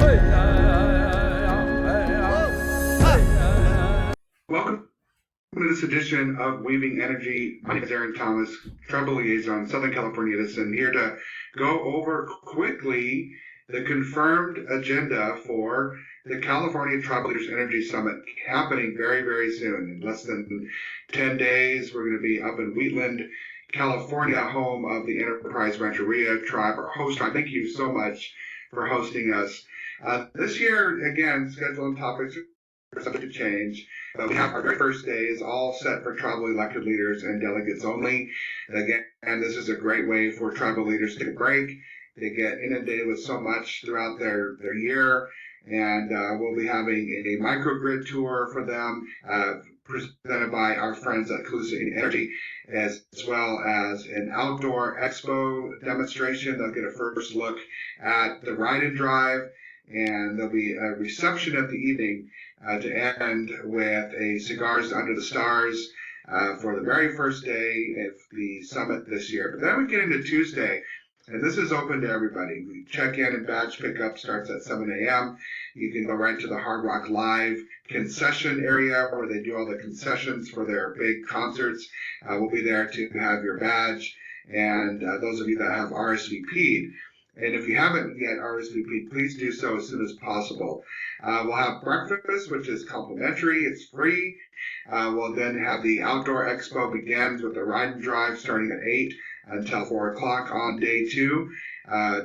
Welcome to this edition of Weaving Energy. My name is Aaron Thomas, Tribal Liaison, Southern California Edison, here to go over quickly the confirmed agenda for the California Tribal Leaders Energy Summit, happening very, very soon. In less than 10 days, we're going to be up in Wheatland, California, home of the Enterprise Rancheria Tribe, our host tribe. Thank you so much for hosting us. This year, again, schedule and topics are subject to change. We have our very first days all set for tribal elected leaders and delegates only. Again, and this is a great way for tribal leaders to take a break. They get inundated with so much throughout their year, and we'll be having a microgrid tour for them, presented by our friends at Calusa Energy, as well as an outdoor expo demonstration. They'll get a first look at the ride and drive, and there'll be a reception at the evening to end with a Cigars Under the Stars for the very first day of the summit this year. But then we get into Tuesday, and this is open to everybody. We check in and badge pickup starts at 7 a.m. You can go right to the Hard Rock Live concession area where they do all the concessions for their big concerts. We'll be there to have your badge, and those of you that have RSVP'd. And if you haven't yet RSVP'd, please do so as soon as possible. We'll have breakfast, which is complimentary. It's free. We'll then have the outdoor expo begins with the ride and drive starting at 8 until 4 o'clock on day 2.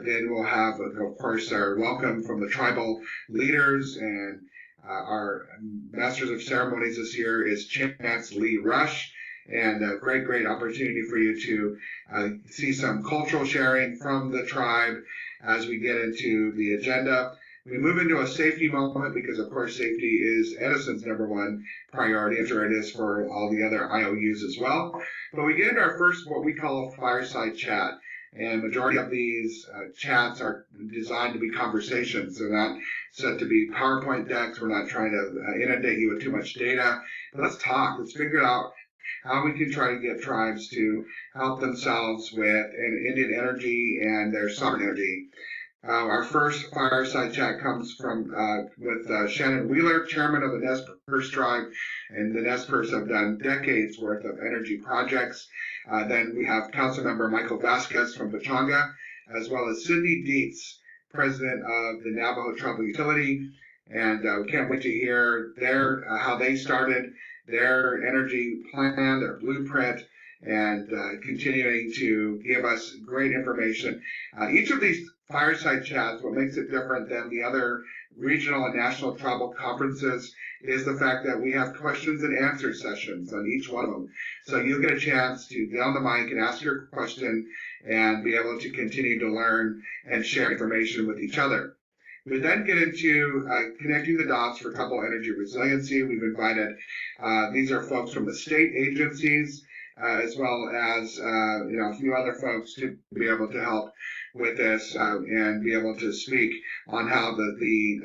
Then we'll have, of course, our welcome from the tribal leaders, and our Masters of Ceremonies this year is Chance Lee Rush. And a great, great opportunity for you to see some cultural sharing from the tribe as we get into the agenda. We move into a safety moment because, of course, safety is Edison's number one priority. I'm sure it is for all the other IOUs as well. But we get into our first, what we call a fireside chat. And majority of these chats are designed to be conversations. They're not set to be PowerPoint decks. We're not trying to inundate you with too much data. But let's talk. Let's figure out how we can try to get tribes to help themselves with an Indian energy and their sovereign energy. Our first fireside chat comes from with Shannon Wheeler, chairman of the Nez Perce tribe, and the Nez Perce have done decades worth of energy projects. Then we have Councilmember Michael Vasquez from Pechanga, as well as Cindy Dietz, president of the Navajo Tribal Utility, and we can't wait to hear how they started their energy plan, their blueprint, and continuing to give us great information. Each of these fireside chats, what makes it different than the other regional and national tribal conferences is the fact that we have questions and answer sessions on each one of them. So you'll get a chance to get on the mic and ask your question and be able to continue to learn and share information with each other. We then get into connecting the dots for tribal energy resiliency. We've invited, these are folks from the state agencies, as well as a few other folks to be able to help with this and be able to speak on how the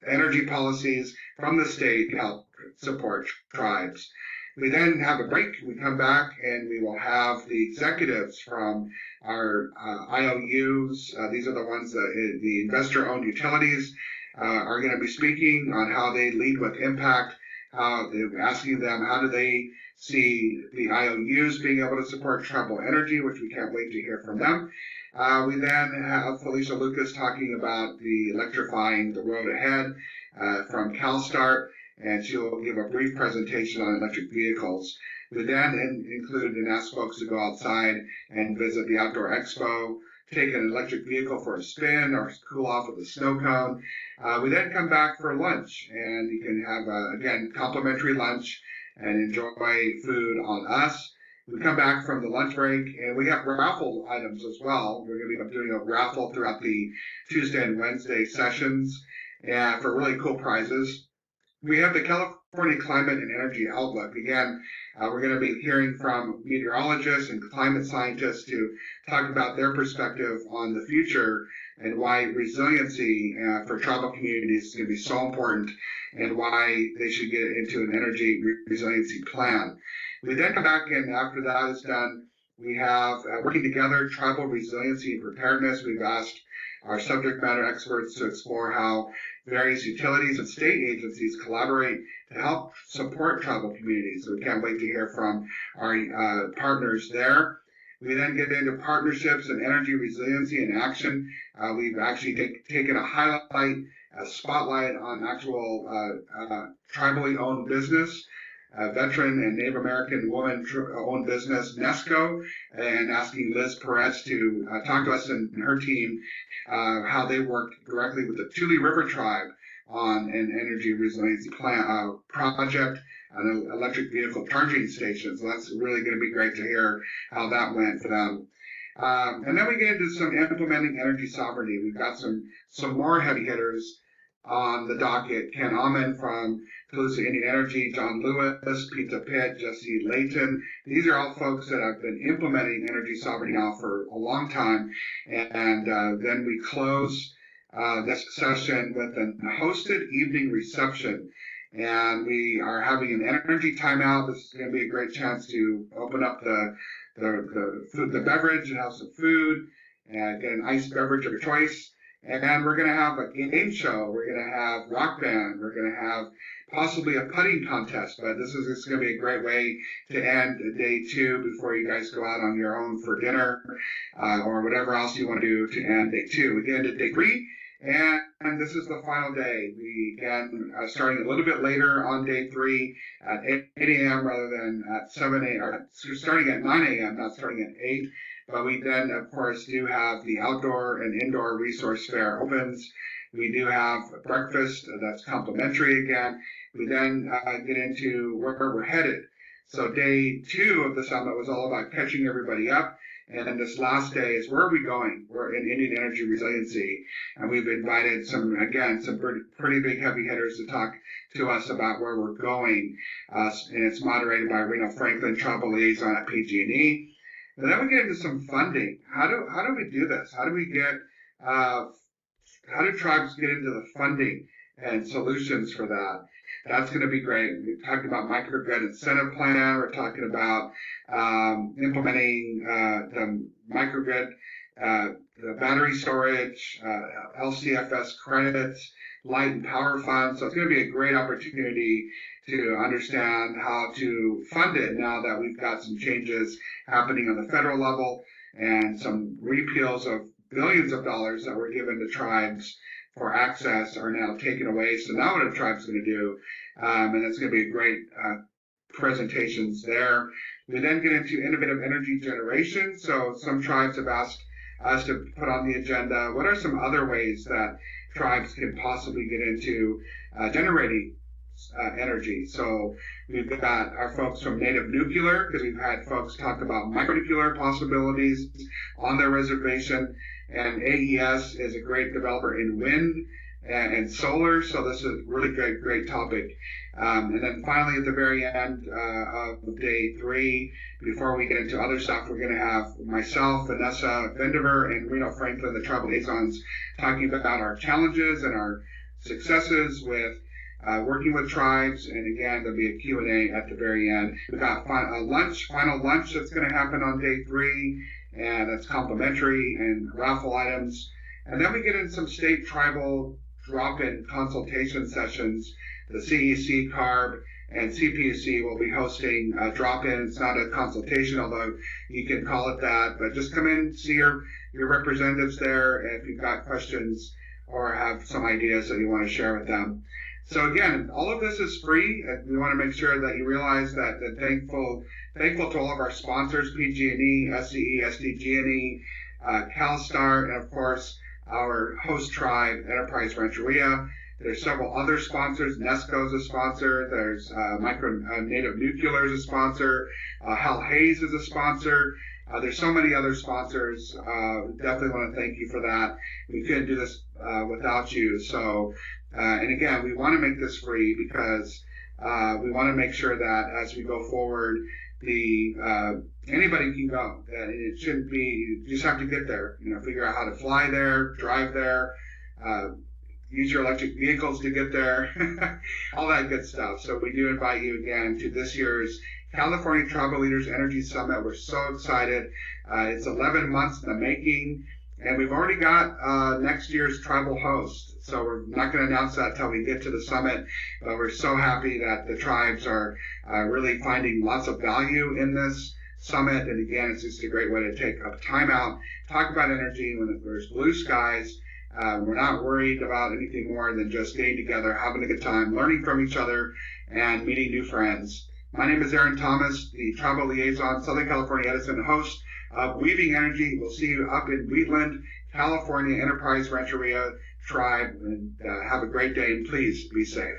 energy policies from the state help support tribes. We then have a break. We come back and we will have the executives from our IOUs. These are the ones that the investor-owned utilities are going to be speaking on how they lead with impact, how they're asking them how do they see the IOUs being able to support tribal energy, which we can't wait to hear from them. We then have Felicia Lucas talking about the electrifying the road ahead from CalSTART, and she'll give a brief presentation on electric vehicles. We then include and ask folks to go outside and visit the Outdoor Expo, take an electric vehicle for a spin or cool off with a snow cone. We then come back for lunch, and you can have, again, complimentary lunch and enjoy food on us. We come back from the lunch break, and we have raffle items as well. We're going to be doing a raffle throughout the Tuesday and Wednesday sessions and for really cool prizes. We have the California Climate and Energy Outlook. Again, we're going to be hearing from meteorologists and climate scientists to talk about their perspective on the future and why resiliency for tribal communities is going to be so important and why they should get into an energy resiliency plan. We then come back, and after that is done, we have Working Together, Tribal Resiliency and Preparedness. We've asked our subject matter experts to explore how various utilities and state agencies collaborate to help support tribal communities. So we can't wait to hear from our partners there. We then get into partnerships and energy resiliency in action. We've actually taken a spotlight on actual tribally owned business, veteran and Native American woman-owned business, Nesco, and asking Liz Perez to talk to us and her team how they work directly with the Tule River Tribe on an energy resiliency project, an electric vehicle charging station. So that's really going to be great to hear how that went for them. And then we get into some implementing energy sovereignty. We've got some more heavy hitters on the docket. Ken Ahman from Calusa Indian Energy, John Lewis, Pizza Pit, Jesse Layton. These are all folks that have been implementing energy sovereignty now for a long time. And then we close this session with a hosted evening reception. And we are having an energy timeout. This is going to be a great chance to open up the beverage and have some food and get an iced beverage of your choice. And we're going to have a game show. We're going to have rock band. We're going to have possibly a putting contest. But this is going to be a great way to end day 2 before you guys go out on your own for dinner or whatever else you want to do to end day 2. We get into day 3. And this is the final day. We again starting a little bit later on day 3 at 8 a.m. rather than at 7 a.m. or starting at 9 a.m. not starting at 8. But we then, of course, do have the outdoor and indoor resource fair opens. We do have breakfast that's complimentary again. We then get into where we're headed. So day 2 of the summit was all about catching everybody up. And then this last day is where are we going? We're in Indian Energy Resiliency. And we've invited some pretty big heavy hitters to talk to us about where we're going. And it's moderated by Reno Franklin, Tribal Liaison at PG&E. And then we get into some funding. How do we do this? How do tribes get into the funding and solutions for that? That's going to be great. We talked about microgrid incentive plan. We're talking about implementing the microgrid, the battery storage, LCFS credits, light and power funds. So it's going to be a great opportunity to understand how to fund it now that we've got some changes happening on the federal level and some repeals of billions of dollars that were given to tribes for access are now taken away. So now what are tribes going to do? And it's going to be great presentations there. We then get into innovative energy generation. So some tribes have asked us to put on the agenda, what are some other ways that tribes can possibly get into generating energy? So we've got our folks from Native Nuclear, because we've had folks talk about micronuclear possibilities on their reservation. And AES is a great developer in wind and solar, so this is a really great topic. And then finally, at the very end of day 3, before we get into other stuff, we're going to have myself, Vanessa Vendiver, and Reno Franklin, the tribal liaisons, talking about our challenges and our successes with working with tribes. And again, there'll be a Q&A at the very end. We've got final lunch that's going to happen on day 3. And that's complimentary and raffle items. And then we get in some state tribal drop-in consultation sessions. The CEC, CARB, and CPUC will be hosting a drop-in. It's not a consultation, although you can call it that. But just come in, see your representatives there if you've got questions or have some ideas that you want to share with them. So again, all of this is free. And we want to make sure that you realize that thankful to all of our sponsors, PG&E, SCE, SDG&E, CalSTAR, and of course, our host tribe, Enterprise Rancheria. There's several other sponsors. Nesco is a sponsor. There's Native Nuclear is a sponsor. Hal Hayes is a sponsor. There's so many other sponsors. Definitely want to thank you for that. We couldn't do this without you. So, and again, we want to make this free because we want to make sure that as we go forward, anybody can go. It shouldn't be, you just have to get there, figure out how to fly there, drive there, use your electric vehicles to get there, all that good stuff. So we do invite you again to this year's California Tribal Leaders Energy Summit. We're so excited. It's 11 months in the making, And we've already got next year's tribal host. So we're not going to announce that until we get to the summit. But we're so happy that the tribes are really finding lots of value in this summit. And again, it's just a great way to take a time out, talk about energy when there's blue skies. We're not worried about anything more than just getting together, having a good time, learning from each other, and meeting new friends. My name is Aaron Thomas, the Tribal Liaison, Southern California Edison, host of Weaving Energy. We'll see you up in Wheatland, California, Enterprise Rancheria Tribe, and have a great day, and please be safe.